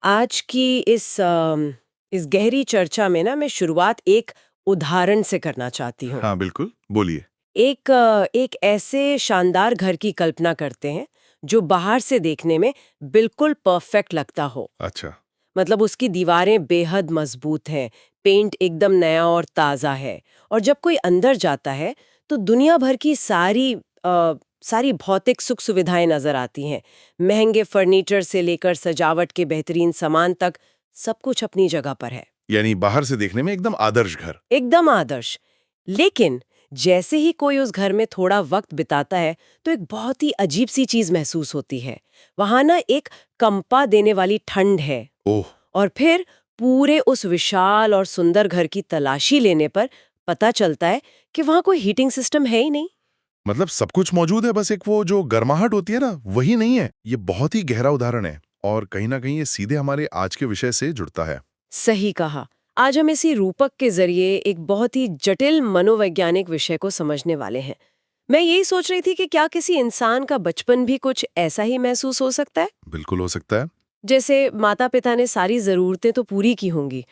आज की इस गहरी चर्चा में ना मैं शुरुआत एक उदाहरण से करना चाहती हूँ। हाँ, बिल्कुल, बोलिए। एक ऐसे शानदार घर की कल्पना करते हैं जो बाहर से देखने में बिल्कुल परफेक्ट लगता हो। अच्छा। मतलब उसकी दीवारें बेहद मजबूत हैं, पेंट एकदम नया और ताज़ा है, और जब कोई अंदर जाता है तो दुनिया भर की सारी भौतिक सुख सुविधाएं नजर आती हैं। महंगे फर्नीचर से लेकर सजावट के बेहतरीन सामान तक सब कुछ अपनी जगह पर है। यानी बाहर से देखने में एकदम आदर्श घर। एकदम आदर्श। लेकिन जैसे ही कोई उस घर में थोड़ा वक्त बिताता है तो एक बहुत ही अजीब सी चीज महसूस होती है। वहां ना एक कंपा देने वाली ठंड है। ओह! और फिर पूरे उस विशाल और सुंदर घर की तलाशी लेने पर पता चलता है कि वहां कोई हीटिंग सिस्टम है ही नहीं। मतलब सब कुछ मौजूद है, बस एक वो जो गर्माहट होती है ना, वही नहीं है। ये बहुत ही गहरा उदाहरण है और कहीं न कहीं ये सीधे हमारे आज के विषय से जुड़ता है। सही कहा। आज हम इसी रूपक के जरिए एक बहुत ही जटिल मनोवैज्ञानिक विषय को समझने वाले हैं। मैं यही सोच रही थी कि क्या किसी इंसान का बचपन भी कुछ ऐसा ही महसूस हो सकता है। बिल्कुल हो सकता है। जैसे माता पिता ने सारी जरूरतें तो पूरी की होंगी,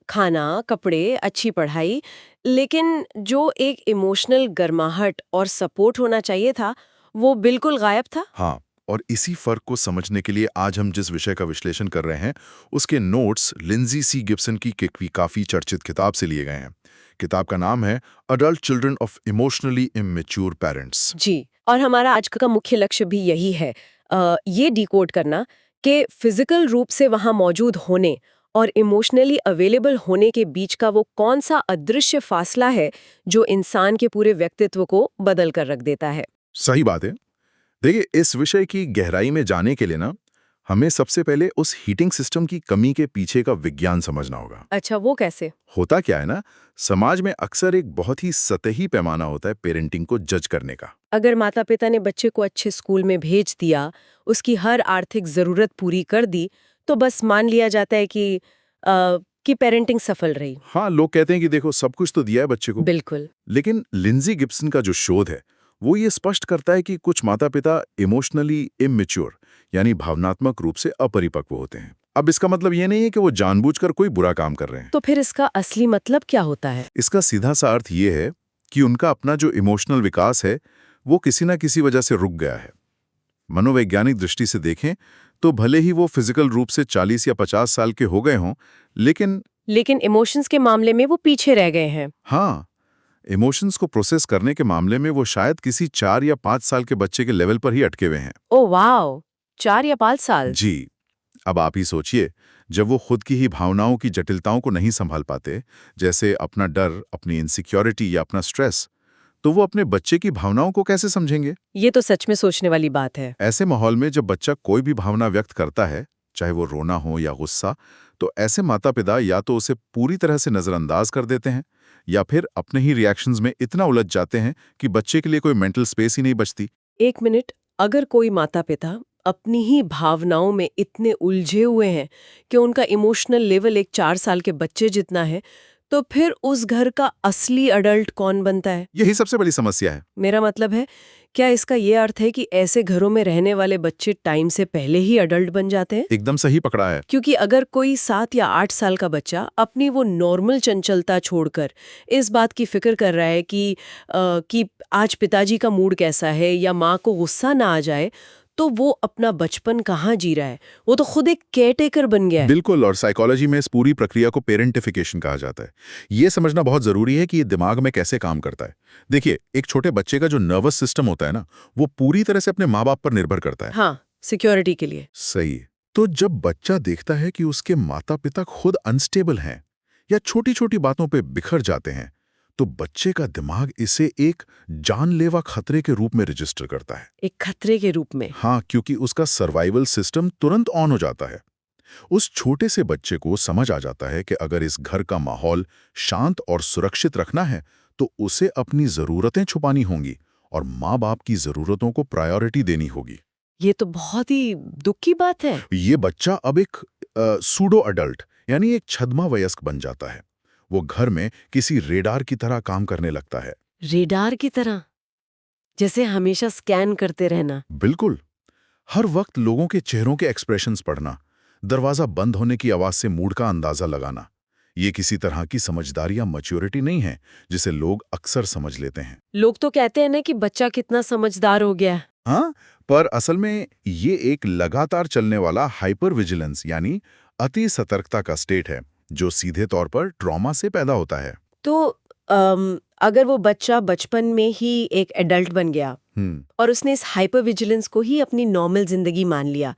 खाना, कपड़े, अच्छी पढ़ाई, लेकिन जो एक इमोशनल गर्माहट और सपोर्ट होना चाहिए था वो बिल्कुल गायब था। हाँ, और इसी फ़र्क को समझने के लिए आज हम जिस विषय का विश्लेषण कर रहे हैं, उसके नोट्स लिंजी सी गिब्सन की काफ़ी चर्चित किताब से लिए गए हैं। किताब का नाम है adult children of emotionally immature parents. जी, और हमारा आज का मुख्य लक्ष्य भी यही है, ये डिकोड करना कि फिजिकल रूप से वहां मौजूद होने और इमोशनली अवेलेबल होने के बीच का वो कौन सा अदृश्य फासला है जो इंसान के पूरे व्यक्तित्व को बदल कर रख देता है। सही बात है। देखिए, इस विषय की गहराई में जाने के लिए ना हमें सबसे पहले उस हीटिंग सिस्टम की कमी के पीछे का विज्ञान समझना होगा। अच्छा, वो कैसे? होता क्या है ना, समाज में अक्सर एक बहुत ही सतही पैमाना होता है पेरेंटिंग को जज करने का। अगर माता पिता ने बच्चे को अच्छे स्कूल में भेज दिया, उसकी हर आर्थिक जरूरत पूरी कर दी, तो बस मान लिया जाता है कि पेरेंटिंग सफल रही। हाँ, लोग कहते हैं कि देखो सब कुछ तो दिया है बच्चे को। बिल्कुल। लेकिन लिंजी गिब्सन का जो शोध है, वो ये स्पष्ट करता है कि कुछ माता पिता इमोशनली इमेच्योर यानी भावनात्मक रूप से अपरिपक्व होते हैं। अब इसका मतलब ये नहीं है कि वो जानबूझकर कोई बुरा काम कर रहे हैं। तो फिर इसका असली मतलब क्या होता है? इसका सीधा सा अर्थ ये है कि उनका अपना जो इमोशनल विकास है, वो किसी ना किसी वजह से रुक गया है। मनोवैज्ञानिक दृष्टि से देखें तो भले ही वो फिजिकल रूप से 40 या 50 साल के हो गए हों, लेकिन लेकिन इमोशंस के मामले में वो पीछे रह गए हैं। हाँ, इमोशंस को प्रोसेस करने के मामले में वो शायद किसी 4 या 5 साल के बच्चे के लेवल पर ही अटके हुए हैं। Oh wow! 4 या 5 साल? जी, अब आप ही सोचिए, जब वो खुद की ही भावनाओं की जटिलताओं को नहीं संभाल पाते, जैसे अपना डर, अपनी इनसिक्योरिटी या अपना स्ट्रेस, तो वो अपने बच्चे की भावनाओं को कैसे समझेंगे? ये तो सच में सोचने वाली बात है। ऐसे माहौल में जब बच्चा कोई भी भावना व्यक्त करता है, चाहे वो रोना हो या गुस्सा, तो ऐसे माता-पिता या तो उसे पूरी तरह से नज़रअंदाज कर देते हैं या फिर अपने ही रिएक्शंस में इतना उलझ जाते हैं कि बच्चे के लिए कोई मेंटल स्पेस ही नहीं बचती। एक मिनट, अगर कोई माता पिता अपनी ही भावनाओं में इतने उलझे हुए हैं कि उनका इमोशनल लेवल एक 4 साल के बच्चे जितना है, तो फिर उस घर का असली अडल्ट कौन बनता है? यही सबसे बड़ी समस्या है। मेरा मतलब है, क्या इसका ये अर्थ है कि ऐसे घरों में रहने वाले बच्चे टाइम से पहले ही अडल्ट बन जाते हैं? एकदम सही पकड़ा है। क्योंकि अगर कोई 7 या 8 साल का बच्चा अपनी वो नॉर्मल चंचलता छोड़कर इस बात की फिक्र कर रहा है कि आज पिताजी का मूड कैसा है या माँ को गुस्सा ना आ जाए, तो वो अपना बचपन कहाँ जी रहा है? वो तो खुद एक केयरटेकर बन गया है। बिल्कुल, और साइकोलॉजी में इस पूरी प्रक्रिया को पेरेंटिफिकेशन कहा जाता है। ये समझना बहुत ज़रूरी है कि ये दिमाग में कैसे काम करता है। देखिए, एक छोटे बच्चे का जो नर्वस सिस्टम होता है ना, वो पूरी तरह से अपने माँ-बाप पर निर्भर करता है। हाँ, सिक्योरिटी के लिए। सही। तो जब बच्चा देखता है कि उसके माता-पिता खुद अनस्टेबल हैं या छोटी-छोटी बातों पे बिखर जाते हैं, तो बच्चे का दिमाग इसे एक जानलेवा खतरे के रूप में रजिस्टर करता है। एक खतरे के रूप में। हाँ, क्योंकि उसका सर्वाइवल सिस्टम तुरंत ऑन हो जाता है। उस छोटे से बच्चे को समझ आ जाता है कि अगर इस घर का माहौल शांत और सुरक्षित रखना है, तो उसे अपनी ज़रूरतें छुपानी होंगी और माँ-बाप की ज़रूरतों को प्रायोरिटी देनी होगी। ये तो बहुत ही दुख की बात है। ये बच्चा अब एक सूडो अडल्ट यानी एक छद्मा वयस्क बन जाता है। वो घर में किसी रेडार की तरह काम करने लगता है। रेडार की तरह? जैसे हमेशा स्कैन करते रहना। बिल्कुल, हर वक्त लोगों के चेहरों के एक्सप्रेशंस पढ़ना, दरवाजा बंद होने की आवाज से मूड का अंदाजा लगाना, ये किसी तरह की समझदारी या मैच्योरिटी नहीं है जिसे लोग अक्सर समझ लेते हैं। लोग तो कहते हैं ना कि बच्चा कितना समझदार हो गया है। हाँ, पर असल में ये एक लगातार चलने वाला हाइपर विजिलेंस यानी अति सतर्कता का स्टेट है, जो सीधे तौर पर ट्रॉमा से पैदा होता है। तो अगर वो बच्चा बचपन में ही एक एडल्ट बन गया और उसने इस हाइपर विजिलेंस को ही अपनी नॉर्मल जिंदगी मान लिया,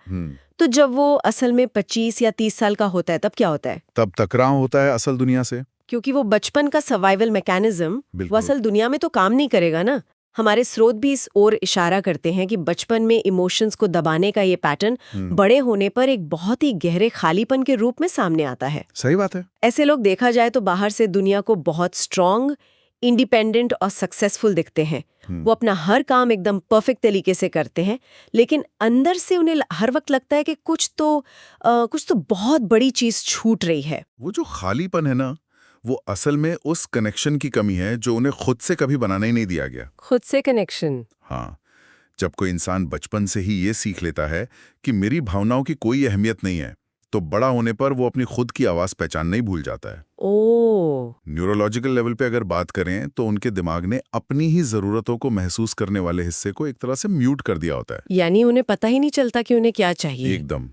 तो जब वो असल में 25 या 30 साल का होता है तब क्या होता है? तब टकराव होता है असल दुनिया से। क्योंकि वो बचपन का सर्वाइवल मैकेनिज्म वो बिल्कुल। असल दुनिया में तो काम नहीं करेगा ना। हमारे स्रोत भी इस ओर इशारा करते हैं कि बचपन में इमोशंस को दबाने का ये पैटर्न बड़े होने पर एक बहुत ही गहरे खालीपन के रूप में सामने आता है। सही बात है। ऐसे लोग देखा जाए तो बाहर से दुनिया को बहुत स्ट्रांग, इंडिपेंडेंट और सक्सेसफुल दिखते हैं। वो अपना हर काम एकदम परफेक्ट तरीके से करते हैं, लेकिन अंदर से उन्हें हर वक्त लगता है कि कुछ तो बहुत बड़ी चीज छूट रही है। वो जो खालीपन है ना, वो असल में उस कनेक्शन की कमी है जो उन्हें खुद से कभी बनाना ही नहीं दिया गया। खुद से कनेक्शन। हाँ, जब कोई इंसान बचपन से ही ये सीख लेता है कि मेरी भावनाओं की कोई अहमियत नहीं है, तो बड़ा होने पर वो अपनी खुद की आवाज पहचानना ही भूल जाता है। ओह। न्यूरोलॉजिकल लेवल पे अगर बात करें तो उनके दिमाग ने अपनी ही जरूरतों को महसूस करने वाले हिस्से को एक तरह से म्यूट कर दिया होता है। यानी उन्हें पता ही नहीं चलता कि उन्हें क्या चाहिए। एकदम।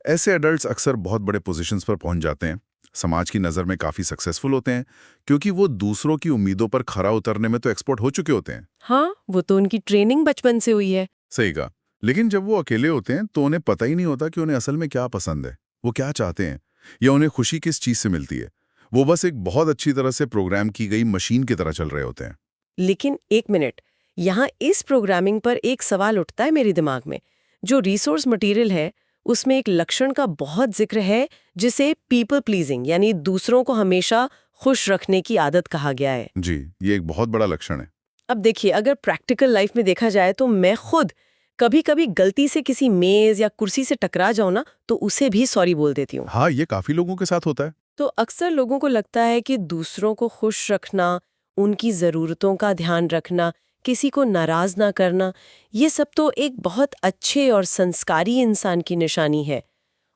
ऐसे एडल्ट्स अक्सर बहुत बड़े पोजीशंस पर पहुंच जाते हैं, समाज की नज़र में काफ़ी सक्सेसफुल होते हैं, क्योंकि वो दूसरों की उम्मीदों पर खरा उतरने में तो एक्सपर्ट हो चुके होते हैं। हाँ, वो तो उनकी ट्रेनिंग बचपन से हुई है। सही कहा। लेकिन जब वो अकेले होते हैं तो उन्हें पता ही नहीं होता कि उन्हें असल में क्या पसंद है, वो क्या चाहते हैं, या उन्हें खुशी किस चीज़ से मिलती है। वो बस एक बहुत अच्छी तरह से प्रोग्राम की गई मशीन की तरह चल रहे होते हैं। लेकिन एक मिनट, यहाँ इस प्रोग्रामिंग पर एक सवाल उठता है मेरे दिमाग में। जो रिसोर्स मटेरियल है उसमें एक लक्षण का बहुत जिक्र है जिसे पीपल प्लीजिंग यानी दूसरों को हमेशा खुश रखने की आदत कहा गया है। जी, ये एक बहुत बड़ा लक्षण है। अब देखिए, अगर प्रैक्टिकल लाइफ में देखा जाए तो मैं खुद कभी-कभी गलती से किसी मेज या कुर्सी से टकरा जाऊं ना, तो उसे भी सॉरी बोल देती हूँ। हाँ, ये काफ़ी लोगों के साथ होता है। तो अक्सर लोगों को लगता है कि दूसरों को खुश रखना, उनकी ज़रूरतों का ध्यान रखना, किसी को नाराज़ ना करना, ये सब तो एक बहुत अच्छे और संस्कारी इंसान की निशानी है।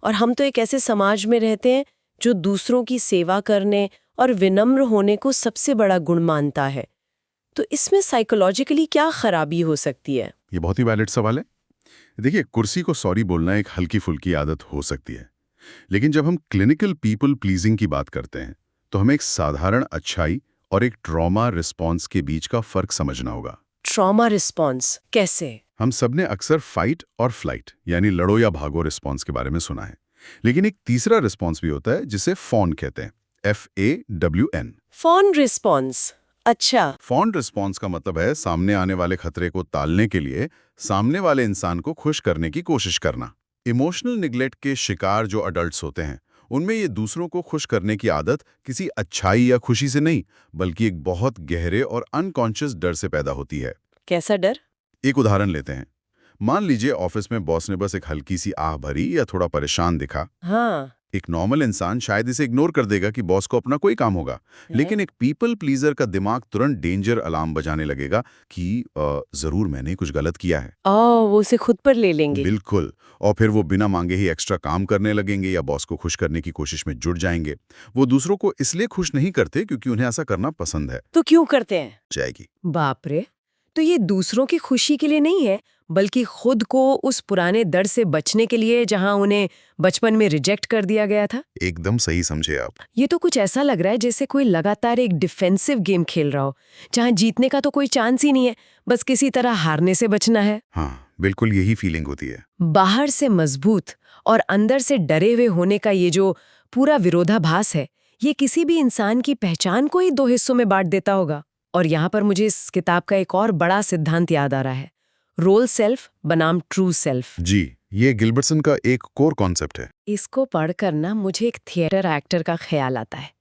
और हम तो एक ऐसे समाज में रहते हैं जो दूसरों की सेवा करने और विनम्र होने को सबसे बड़ा गुण मानता है। तो इसमें साइकोलॉजिकली क्या खराबी हो सकती है? ये बहुत ही वैलिड सवाल है। देखिए, कुर्सी को सॉरी बोलना एक हल्की फुल्की आदत हो सकती है, लेकिन जब हम क्लिनिकल पीपल प्लीजिंग की बात करते हैं तो हमें एक साधारण अच्छाई और एक ट्रॉमा रिस्पॉन्स के बीच का फर्क समझना होगा। ट्रॉमा रिस्पॉन्स कैसे? हम सबने अक्सर फाइट और फ्लाइट यानी लड़ो या भागो रिस्पॉन्स के बारे में सुना है, लेकिन एक तीसरा रिस्पॉन्स भी होता है जिसे फॉन कहते हैं, FAWN। Fawn response. अच्छा। फॉन रिस्पॉन्स का मतलब है सामने आने वाले खतरे को टालने के लिए सामने वाले इंसान को खुश करने की कोशिश करना। इमोशनल निग्लेक्ट के शिकार जो अडल्ट्स होते हैं, उनमें ये दूसरों को खुश करने की आदत किसी अच्छाई या खुशी से नहीं, बल्कि एक बहुत गहरे और अनकॉन्शियस डर से पैदा होती है। कैसा डर? एक उदाहरण लेते हैं। मान लीजिए ऑफिस में बॉस ने बस एक हल्की सी आह भरी या थोड़ा परेशान दिखा। हाँ। एक नॉर्मल इंसान शायद इसे इग्नोर कर देगा कि बॉस को अपना कोई काम होगा, लेकिन एक पीपल प्लीजर का दिमाग तुरंत डेंजर अलार्म बजाने लगेगा कि जरूर मैंने कुछ गलत किया है। वो उसे खुद पर ले लेंगे। बिल्कुल। और फिर वो बिना मांगे ही एक्स्ट्रा काम करने लगेंगे या बॉस को खुश करने की कोशिश में जुट जाएंगे। वो दूसरों को इसलिए खुश नहीं करते क्योंकि उन्हें ऐसा करना पसंद है। तो क्यों करते हैं? जाएगी। बाप रे। तो ये दूसरों की खुशी के लिए नहीं है, बल्कि खुद को उस पुराने दर्द से बचने के लिए जहां उन्हें बचपन में रिजेक्ट कर दिया गया था। एकदम सही समझे आप। ये तो कुछ ऐसा लग रहा है जैसे कोई लगातार एक डिफेंसिव गेम खेल रहा हो, जहां जीतने का तो कोई चांस ही नहीं है, बस किसी तरह हारने से बचना है। हाँ, बिल्कुल यही फीलिंग होती है। बाहर से मजबूत और अंदर से डरे हुए होने का ये जो पूरा विरोधाभास है, ये किसी भी इंसान की पहचान को ही दो हिस्सों में बांट देता होगा। और यहाँ पर मुझे इस किताब का एक और बड़ा सिद्धांत याद आ रहा है, रोल सेल्फ बनाम ट्रू सेल्फ। जी, ये गिल्बर्टसन का एक कोर कॉन्सेप्ट है। इसको पढ़कर ना मुझे एक थिएटर एक्टर का ख्याल आता है।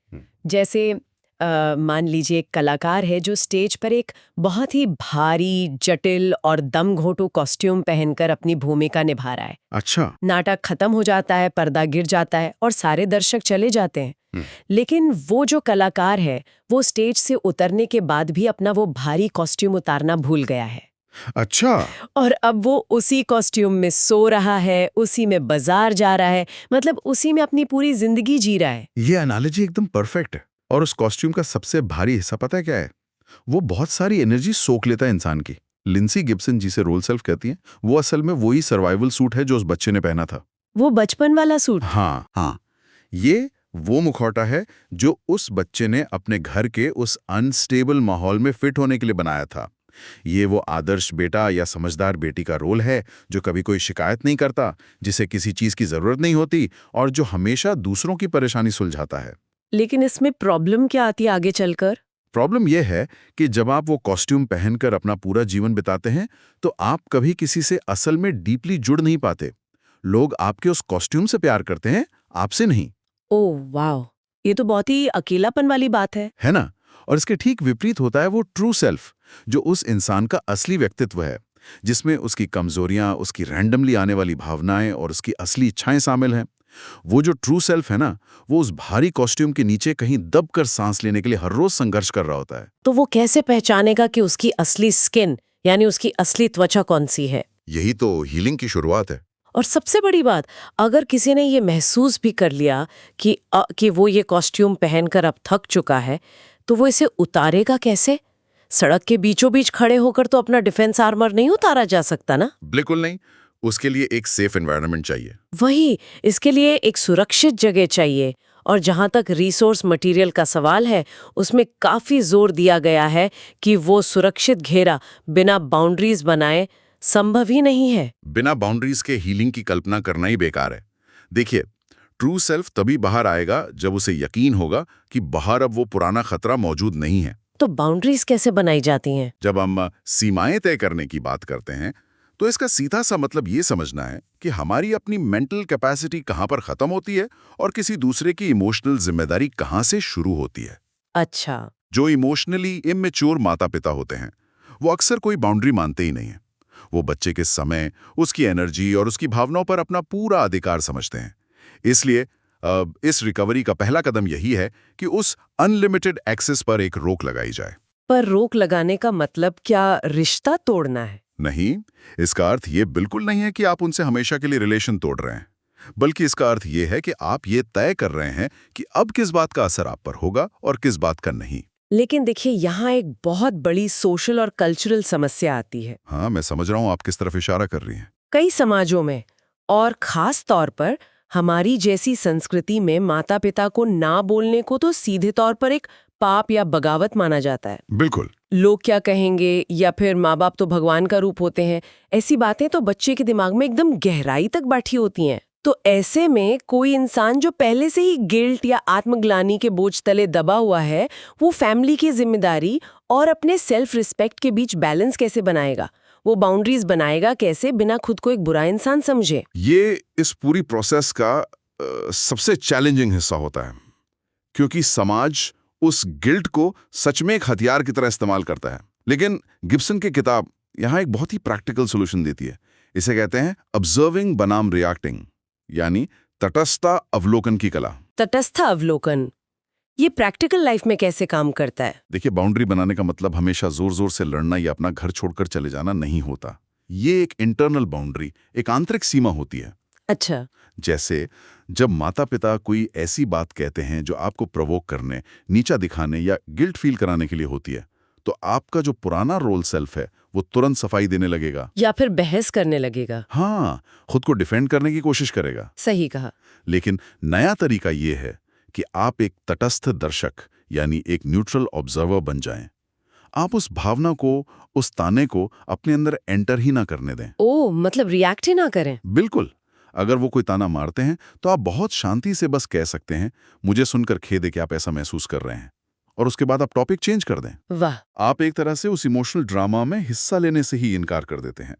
जैसे मान लीजिए एक कलाकार है जो स्टेज पर एक बहुत ही भारी, जटिल और दम घोंटू कॉस्ट्यूम पहनकर अपनी भूमिका निभा रहा है। अच्छा। नाटक खत्म हो जाता है, पर्दा गिर जाता है और सारे दर्शक चले जाते हैं। लेकिन वो जो कलाकार है वो स्टेज से उतरने के बाद भी अपना वो भारी कॉस्ट्यूम उतारना भूल गया है। अच्छा। और अब वो उसी कॉस्ट्यूम में सो रहा है, उसी में बाजार जा रहा है, मतलब उसी में अपनी पूरी जिंदगी जी रहा है। ये एनालॉजी एकदम परफेक्ट है। और उस कॉस्ट्यूम का सबसे भारी हिस्सा पता है क्या है? वो बहुत सारी एनर्जी सोख लेता है इंसान की। लिंसी गिब्सन जिसे रोल सेल्फ कहती हैं, वो असल में वही सर्वाइवल सूट है जो उस बच्चे ने पहना था। वो बचपन वाला सूट। हाँ हाँ, ये वो मुखौटा है जो उस बच्चे ने अपने घर के उस अनस्टेबल माहौल में फिट होने के लिए बनाया था। ये वो आदर्श बेटा या समझदार बेटी का रोल है जो कभी कोई शिकायत नहीं करता, जिसे किसी चीज की जरूरत नहीं होती और जो हमेशा दूसरों की परेशानी सुलझाता है। लेकिन इसमें प्रॉब्लम क्या आती है आगे चलकर? प्रॉब्लम यह है कि जब आप वो कॉस्ट्यूम पहनकर अपना पूरा जीवन बिताते हैं, तो आप कभी किसी से असल में डीपली जुड़ नहीं पाते। लोग आपके उस कॉस्ट्यूम से प्यार करते हैं, आपसे नहीं। ओह वाह, ये तो बहुत ही अकेलापन वाली बात है ना? और इसके ठीक विपरीत होता है वो ट्रू सेल्फ, जो उस इंसान का असली व्यक्तित्व है, जिसमें उसकी कमजोरियां, उसकी रैंडमली आने वाली भावनाएं और उसकी असली इच्छाएं शामिल हैं। वो जो ट्रू सेल्फ है ना, वो उस भारी कॉस्ट्यूम के नीचे कहीं दबकर सांस लेने के लिए हर रोज संघर्ष कर रहा होता है। तो वो कैसे पहचानेगा कि उसकी असली स्किन यानी उसकी असली त्वचा कौन सी है? यही तो हीलिंग की शुरुआत है। और सबसे बड़ी बात, अगर किसी ने ये महसूस भी कर लिया कि वो ये कॉस्ट्यूम पहनकर अब थक चुका है, तो वो इसे उतारेगा कैसे? सड़क के बीचों बीच खड़े होकर तो अपना डिफेंस आर्मर नहीं उतारा जा सकता ना। बिल्कुल नहीं। उसके लिए एक सेफ एनवायरनमेंट चाहिए। वही, इसके लिए एक सुरक्षित जगह चाहिए। और जहां तक रिसोर्स मटेरियल का सवाल है, उसमें काफी जोर दिया गया है कि वो सुरक्षित घेरा बिना बाउंड्रीज बनाए संभव ही नहीं है। बिना बाउंड्रीज के हीलिंग की कल्पना करना ही बेकार है। देखिए, ट्रू सेल्फ तभी बाहर आएगा जब उसे यकीन होगा कि बाहर अब वो पुराना खतरा मौजूद नहीं है। तो बाउंड्रीज कैसे बनाई जाती हैं? जब हम सीमाएं तय करने की बात करते हैं, तो इसका सीधा सा मतलब ये समझना है कि हमारी अपनी मेंटल कैपेसिटी कहाँ पर खत्म होती है और किसी दूसरे की इमोशनल जिम्मेदारी कहाँ से शुरू होती है। अच्छा। जो इमोशनली इमेच्योर माता पिता होते हैं, वो अक्सर कोई बाउंड्री मानते ही नहीं है। वो बच्चे के समय, उसकी एनर्जी और उसकी भावनाओं पर अपना पूरा अधिकार समझते हैं। इसलिए इस रिकवरी का पहला कदम यही है कि उस अनलिमिटेड एक्सेस पर एक रोक लगाई जाए। पर रोक लगाने का मतलब क्या रिश्ता तोड़ना है? नहीं, इसका अर्थ ये बिल्कुल नहीं है कि आप उनसे हमेशा के लिए रिलेशन तोड़ रहे हैं, बल्कि इसका अर्थ ये है कि आप ये तय कर रहे हैं कि अब किस बात का असर आप पर होगा और किस बात का नहीं। लेकिन देखिए, यहाँ एक बहुत बड़ी सोशल और कल्चरल समस्या आती है। हाँ, मैं समझ रहा हूँ आप किस तरफ इशारा कर रही हैं। कई समाजों में, और खास तौर पर हमारी जैसी संस्कृति में, माता पिता को ना बोलने को तो सीधे तौर पर एक पाप या बगावत माना जाता है। बिल्कुल। लोग क्या कहेंगे, या फिर माँ बाप तो भगवान का रूप होते हैं, ऐसी बातें तो बच्चे के दिमाग में एकदम गहराई तक बैठी होती हैं। तो ऐसे में कोई इंसान जो पहले से ही गिल्ट या आत्मग्लानि के बोझ तले दबा हुआ है, वो फैमिली की जिम्मेदारी और अपने सेल्फ रिस्पेक्ट के बीच बैलेंस कैसे बनाएगा? वो बाउंड्रीज बनाएगा कैसे बिना खुद को एक बुरा इंसान समझे? ये इस पूरी प्रोसेस का सबसे चैलेंजिंग हिस्सा होता है, क्योंकि समाज उस गिल्ट को सच में एक हथियार की तरह इस्तेमाल करता है। लेकिन गिब्सन की किताब यहाँ एक बहुत ही प्रैक्टिकल सॉल्यूशन देती है। इसे कहते हैं ऑब्जर्विंग बनाम रिएक्टिंग, यानी तटस्थ अवलोकन की कला। तटस्थ अवलोकन, ये प्रैक्टिकल लाइफ में कैसे काम करता है? देखिए, बाउंड्री बनाने का मतलब हमेशा जोर जोर से लड़ना या अपना घर छोड़कर चले जाना नहीं होता। ये एक इंटरनल बाउंड्री, एक आंतरिक सीमा होती है। अच्छा। जैसे जब माता पिता कोई ऐसी बात कहते हैं जो आपको प्रोवोक करने, नीचा दिखाने या गिल्ट फील कराने के लिए होती है, तो आपका जो पुराना रोल सेल्फ है वो तुरंत सफाई देने लगेगा या फिर बहस करने लगेगा। हाँ, खुद को डिफेंड करने की कोशिश करेगा। सही कहा। लेकिन नया तरीका ये है कि आप एक तटस्थ दर्शक यानी एक न्यूट्रल ऑब्जर्वर बन जाएं। आप उस भावना को, उस ताने को अपने अंदर एंटर ही ना करने दें। ओ, मतलब रिएक्ट ही ना करें। बिल्कुल। अगर वो कोई ताना मारते हैं तो आप बहुत शांति से बस कह सकते हैं, मुझे सुनकर खेद है कि आप ऐसा महसूस कर रहे हैं, और उसके बाद आप टॉपिक चेंज कर दें। वाह। आप एक तरह से उस इमोशनल ड्रामा में हिस्सा लेने से ही इनकार कर देते हैं।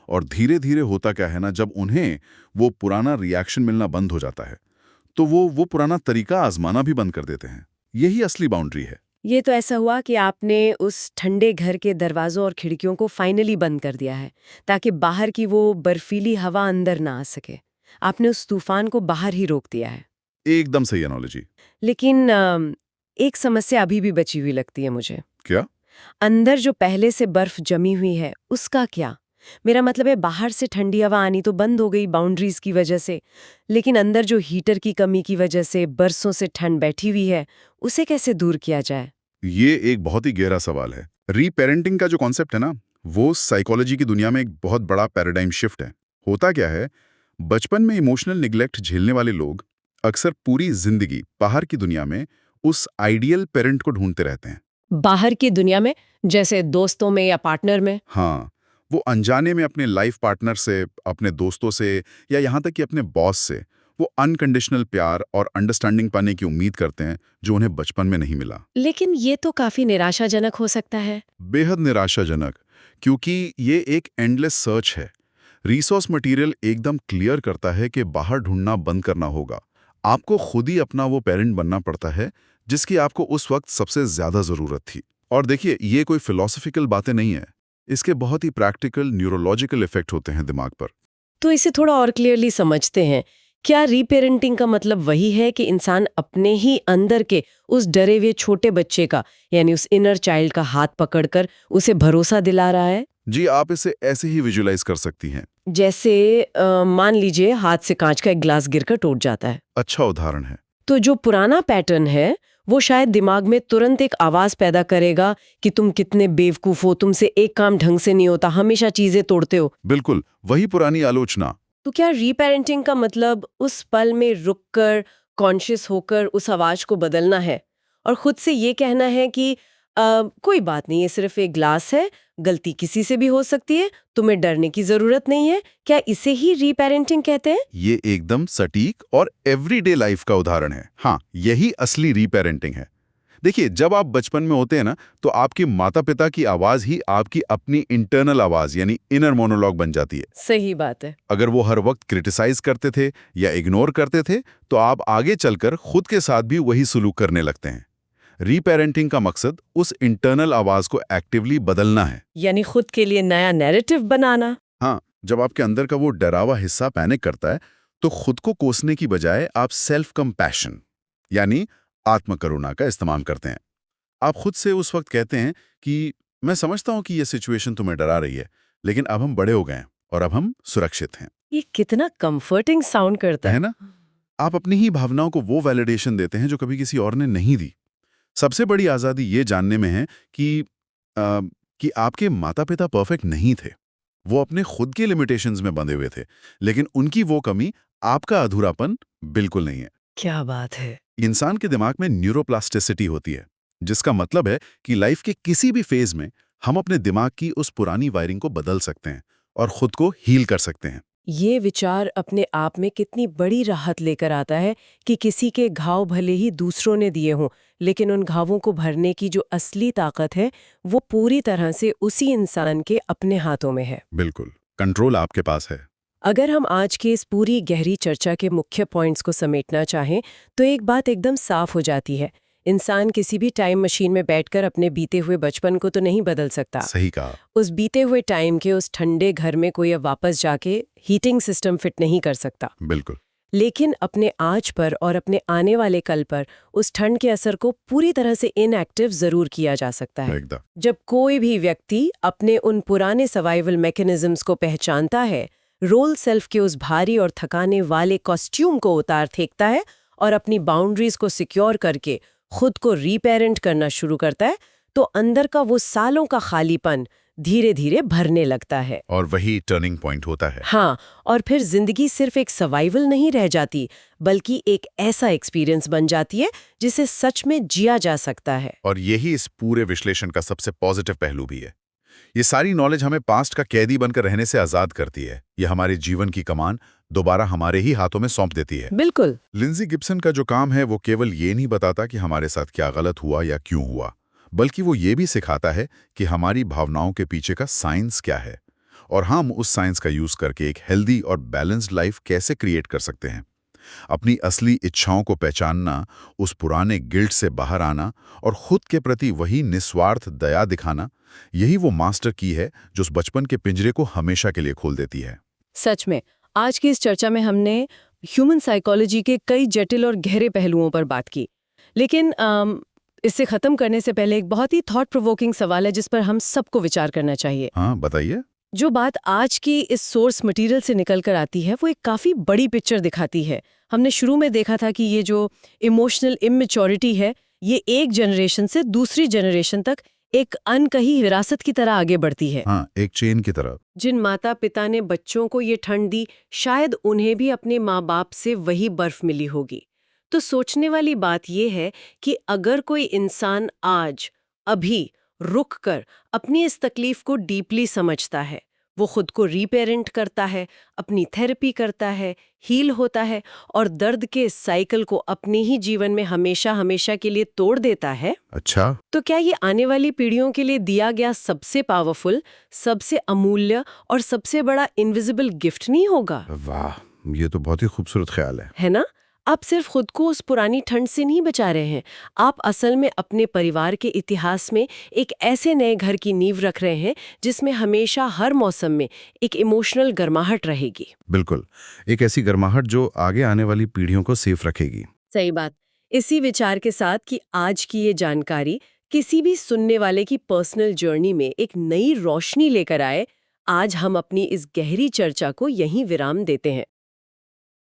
और धीरे धीरे होता क्या है ना, जब उन्हें वो पुराना रिएक्शन मिलना बंद हो जाता है, तो वो पुराना तरीका आजमाना भी बंद कर देते हैं। यही असली बाउंड्री है। ये तो ऐसा हुआ कि आपने उस ठंडे घर के दरवाजों और खिड़कियों को फाइनली बंद कर दिया है, ताकि बाहर की वो बर्फीली हवा अंदर ना आ सके। आपने उस तूफान को बाहर ही रोक दिया है। एकदम सही एनालॉजी। लेकिन एक समस्या अभी भी बची हुई लगती है मुझे। क्या? अंदर जो पहले से बर्फ जमी हुई है उसका क्या? मेरा मतलब है बाहर से ठंडी हवा आनी तो बंद हो गई बाउंड्रीज की वजह से, लेकिन अंदर जो हीटर की कमी की वजह से बरसों से ठंड बैठी हुई है उसे कैसे दूर किया जाए? ये एक बहुत ही गहरा सवाल है। रीपेरेंटिंग का जो कॉन्सेप्ट है ना, वो साइकोलॉजी की दुनिया में एक बहुत बड़ा पैराडाइम शिफ्ट है। होता क्या है, बचपन में इमोशनल निग्लेक्ट झेलने वाले लोग अक्सर पूरी जिंदगी बाहर की दुनिया में उस आइडियल पेरेंट को ढूंढते रहते हैं। बाहर की दुनिया में, जैसे दोस्तों में या पार्टनर में? हाँ, वो अनजाने में अपने लाइफ पार्टनर से, अपने दोस्तों से या यहाँ तक कि अपने बॉस से वो अनकंडीशनल प्यार और अंडरस्टैंडिंग पाने की उम्मीद करते हैं जो उन्हें बचपन में नहीं मिला। लेकिन ये तो काफी निराशाजनक हो सकता है। बेहद निराशाजनक, क्योंकि ये एक एंडलेस सर्च है। रिसोर्स मटेरियल एकदम क्लियर करता है कि बाहर ढूंढना बंद करना होगा। आपको खुद ही अपना वो पेरेंट बनना पड़ता है जिसकी आपको उस वक्त सबसे ज्यादा जरूरत थी। और देखिए, ये कोई फिलोसफिकल बातें नहीं है, इसके बहुत ही प्रैक्टिकल न्यूरोलॉजिकल इफेक्ट होते हैं दिमाग पर। तो इसे थोड़ा और क्लियरली समझते हैं। क्या रीपेरेंटिंग का मतलब वही है कि इंसान अपने ही अंदर के उस डरे हुए छोटे बच्चे का, यानी उस इनर चाइल्ड का हाथ पकड़कर उसे भरोसा दिला रहा है? जी, आप इसे ऐसे ही विजुलाइज कर सकती हैं। जैसे मान लीजिए हाथ से कांच का एक ग्लास गिरकर टूट जाता है। अच्छा उदाहरण है। तो जो पुराना पैटर्न है वो शायद दिमाग में तुरंत एक आवाज पैदा करेगा कि तुम कितने बेवकूफ हो, तुमसे एक काम ढंग से नहीं होता, हमेशा चीजें तोड़ते हो। बिल्कुल, वही पुरानी आलोचना। तो क्या रीपेरेंटिंग का मतलब उस पल में रुककर, कॉन्शियस होकर उस आवाज को बदलना है और खुद से ये कहना है कि कोई बात नहीं, ये सिर्फ एक ग्लास है, गलती किसी से भी हो सकती है, तुम्हें डरने की जरूरत नहीं है? क्या इसे ही रीपेरेंटिंग कहते हैं? ये एकदम सटीक और एवरीडे लाइफ का उदाहरण है। हाँ, यही असली रीपेरेंटिंग है। देखिए, जब आप बचपन में होते हैं ना, तो आपके माता पिता की आवाज ही आपकी अपनी इंटरनल आवाज यानी इनर मोनोलॉग बन जाती है। सही बात है। अगर वो हर वक्त क्रिटिसाइज करते थे या इग्नोर करते थे, तो आप आगे चलकर खुद के साथ भी वही सुलूक करने लगते हैं। रीपेरेंटिंग का मकसद उस इंटरनल आवाज को एक्टिवली बदलना है। यानी खुद के लिए नया नैरेटिव बनाना। हाँ, जब आपके अंदर का वो डरावा हिस्सा पैनिक करता है, तो खुद को कोसने की बजाय आप सेल्फ कंपैशन यानी आत्मकरुणा का इस्तेमाल करते हैं। आप खुद से उस वक्त कहते हैं कि मैं समझता हूं कि ये सिचुएशन तुम्हें डरा रही है, लेकिन अब हम बड़े हो गए हैं और अब हम सुरक्षित हैं। ये कितना कंफर्टिंग साउंड करता है है। ना? आप अपनी ही भावनाओं को वो वैलिडेशन देते हैं जो कभी किसी और ने नहीं दी। सबसे बड़ी आज़ादी ये जानने में है कि आपके माता-पिता परफेक्ट नहीं थे। वो अपने खुद के लिमिटेशंस में बंधे हुए थे, लेकिन उनकी वो कमी, आपका अधूरापन बिल्कुल नहीं है। क्या बात है। इंसान के दिमाग में न्यूरोप्लास्टिसिटी होती है, जिसका मतलब है कि लाइफ के किसी भी फेज में हम अपने दिमाग की उस पुरानी वायरिंग को बदल सकते हैं और खुद को हील कर सकते हैं। ये विचार अपने आप में कितनी बड़ी राहत लेकर आता है कि किसी के घाव भले ही दूसरों ने दिए हों, लेकिन उन घावों को भरने की जो असली ताकत है वो पूरी तरह से उसी इंसान के अपने हाथों में है। बिल्कुल, कंट्रोल आपके पास है। अगर हम आज की इस पूरी गहरी चर्चा के मुख्य पॉइंट्स को समेटना चाहें तो एक बात एकदम साफ हो जाती है। इंसान किसी भी टाइम मशीन में बैठकर अपने बीते हुए बचपन को तो नहीं बदल सकता। सही कहा। उस बीते हुए टाइम के उस ठंडे घर में कोई अब वापस जाके हीटिंग सिस्टम फिट नहीं कर सकता, बिल्कुल। लेकिन अपने आज पर और अपने आने वाले कल पर उस ठंड के असर को पूरी तरह से इनएक्टिव जरूर किया जा सकता है। एकदम। जब कोई भी व्यक्ति अपने उन पुराने सर्वाइवल मैकेनिज्म्स को पहचानता है, रोल सेल्फ के उस भारी और थकाने वाले कॉस्ट्यूम को उतार फेंकता है और अपनी बाउंड्रीज को सिक्योर करके खुद को रीपेरेंट करना शुरू करता है, तो अंदर का वो सालों का खालीपन धीरे धीरे भरने लगता है। और वही टर्निंग पॉइंट होता है। हाँ, और फिर जिंदगी सिर्फ एक सर्वाइवल नहीं रह जाती, बल्कि एक ऐसा एक्सपीरियंस बन जाती है जिसे सच में जिया जा सकता है। और यही इस पूरे विश्लेषण का सबसे पॉजिटिव पहलू भी है। ये सारी नॉलेज हमें पास्ट का कैदी बनकर रहने से आजाद करती है। ये हमारे जीवन की कमान दोबारा हमारे ही हाथों में सौंप देती है। बिल्कुल। लिंजी गिब्सन का जो काम है वो केवल ये नहीं बताता कि हमारे साथ क्या गलत हुआ या क्यों हुआ, बल्कि वो ये भी सिखाता है कि हमारी भावनाओं के पीछे का साइंस क्या है और हम उस साइंस का यूज करके एक हेल्दी और बैलेंस्ड लाइफ कैसे क्रिएट कर सकते हैं। अपनी असली इच्छाओं को पहचानना, उस पुराने गिल्ट से बाहर आना और खुद के प्रति वही निस्वार्थ दया दिखाना, यही वो मास्टर की है जो उस बचपन के पिंजरे को हमेशा के लिए खोल देती है। सच में आज की इस चर्चा में हमने ह्यूमन साइकोलॉजी के कई जटिल और गहरे पहलुओं पर बात की, लेकिन इससे खत्म करने से पहले एक बहुत ही थॉट प्रोवोकिंग सवाल है जिस पर हम सबको विचार करना चाहिए। हाँ, बताइए। जो बात आज की इस सोर्स मटेरियल से निकल कर आती है वो एक काफी बड़ी पिक्चर दिखाती है। हमने शुरू में देखा था कि ये जो इमोशनल इमेच्योरिटी है ये एक जनरेशन से दूसरी जनरेशन तक एक अनकही विरासत की तरह आगे बढ़ती है। हाँ, एक चेन की तरह। जिन माता पिता ने बच्चों को ये ठंड दी, शायद उन्हें भी अपने माँ बाप से वही बर्फ मिली होगी। तो सोचने वाली बात ये है कि अगर कोई इंसान आज, अभी, रुक कर अपनी इस तकलीफ को डीपली समझता है, वो खुद को रीपेरेंट करता है, अपनी थेरेपी करता है, हील होता है और दर्द के इस साइकिल को अपने ही जीवन में हमेशा हमेशा के लिए तोड़ देता है, अच्छा। तो क्या ये आने वाली पीढ़ियों के लिए दिया गया सबसे पावरफुल, सबसे अमूल्य और सबसे बड़ा इनविजिबल गिफ्ट नहीं होगा? वाह, ये तो बहुत ही खूबसूरत ख्याल है। ना? आप सिर्फ खुद को उस पुरानी ठंड से नहीं बचा रहे हैं, आप असल में अपने परिवार के इतिहास में एक ऐसे नए घर की नींव रख रहे हैं जिसमें हमेशा हर मौसम में एक इमोशनल गर्माहट रहेगी। बिल्कुल, एक ऐसी गर्माहट जो आगे आने वाली पीढ़ियों को सेफ रखेगी। सही बात। इसी विचार के साथ कि आज की ये जानकारी किसी भी सुनने वाले की पर्सनल जर्नी में एक नई रोशनी लेकर आए, आज हम अपनी इस गहरी चर्चा को यहीं विराम देते हैं।